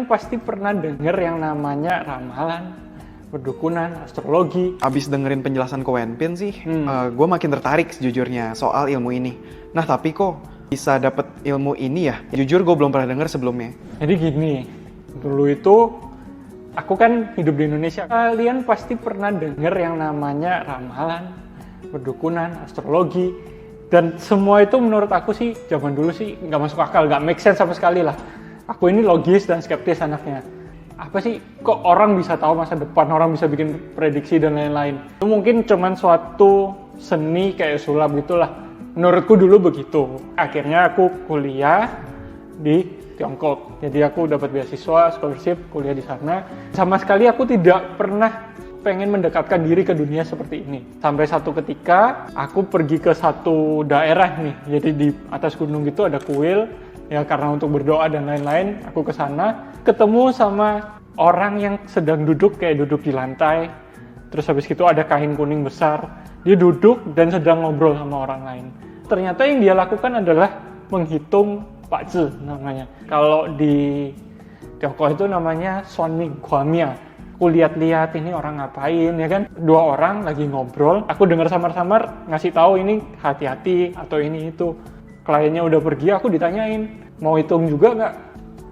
Pasti pernah denger yang namanya ramalan, perdukunan, astrologi. Abis dengerin penjelasan Ko Wenpin sih, gue makin tertarik sejujurnya soal ilmu ini. Nah tapi kok bisa dapet ilmu ini ya? Jujur gue belum pernah denger sebelumnya. Jadi gini, dulu itu aku kan hidup di Indonesia. Kalian pasti pernah denger yang namanya ramalan, perdukunan, astrologi. Dan semua itu menurut aku sih, zaman dulu sih nggak masuk akal, nggak make sense sama sekali lah. Aku ini logis dan skeptis anaknya. Apa sih, kok orang bisa tahu masa depan, orang bisa bikin prediksi dan lain-lain. Itu mungkin cuman suatu seni kayak sulap gitulah. Menurutku dulu begitu. Akhirnya aku kuliah di Tiongkok. Jadi aku dapat beasiswa, scholarship, kuliah di sana. Sama sekali aku tidak pernah pengen mendekatkan diri ke dunia seperti ini. Sampai satu ketika aku pergi ke satu daerah nih. Jadi di atas gunung gitu ada kuil. Ya karena untuk berdoa dan lain-lain, aku ke sana ketemu sama orang yang sedang duduk kayak duduk di lantai. Terus habis itu ada kain kuning besar. Dia duduk dan sedang ngobrol sama orang lain. Ternyata yang dia lakukan adalah menghitung Pakzi namanya. Kalau di Tiongkok itu namanya Suanming Guamia. Aku lihat-lihat ini orang ngapain ya kan. Dua orang lagi ngobrol. Aku dengar samar-samar ngasih tahu ini hati-hati atau ini itu. Kliennya udah pergi, aku ditanyain, mau hitung juga nggak?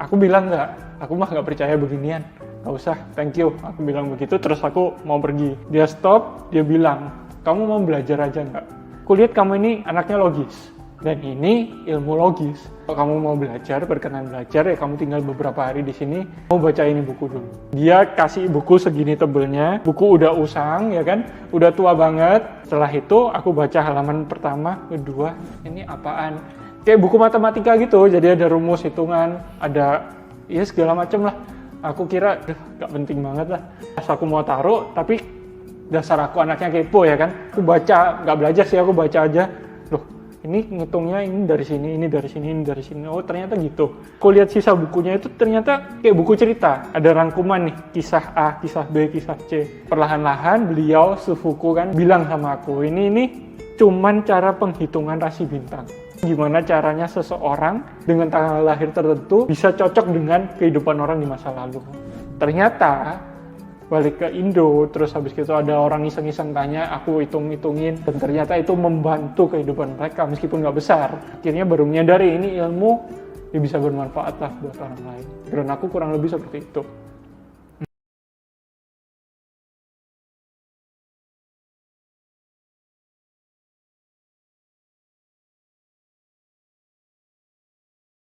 Aku bilang nggak, aku mah nggak percaya beginian. Nggak usah, thank you. Aku bilang begitu, terus aku mau pergi. Dia stop, dia bilang, kamu mau belajar aja nggak? Kulihat kamu ini anaknya logis, dan ini ilmu logis. Kalau kamu mau belajar, berkenan belajar, ya kamu tinggal beberapa hari di sini, mau baca ini buku dulu. Dia kasih buku segini tebelnya, buku udah usang, ya kan? Udah tua banget. Setelah itu, aku baca halaman pertama, kedua, ini apaan? Kayak buku matematika gitu, jadi ada rumus hitungan, ada ya segala macem lah. Aku kira, gak penting banget lah. Pas aku mau taruh, tapi dasar aku anaknya kepo ya kan. Aku baca, gak belajar sih, aku baca aja. Loh, ini ngitungnya ini dari sini, ini dari sini, ini dari sini. Oh ternyata gitu. Aku lihat sisa bukunya itu ternyata kayak buku cerita. Ada rangkuman nih, kisah A, kisah B, kisah C. Perlahan-lahan beliau sepuku kan bilang sama aku, ini cuman cara penghitungan rasi bintang. Gimana caranya seseorang dengan tanggal lahir tertentu bisa cocok dengan kehidupan orang di masa lalu. Ternyata balik ke Indo, terus habis itu ada orang iseng-iseng tanya, aku hitung-hitungin, dan ternyata itu membantu kehidupan mereka meskipun nggak besar. Akhirnya baru menyadari ini ilmu yang bisa bermanfaat lah buat orang lain. Dan aku kurang lebih seperti itu.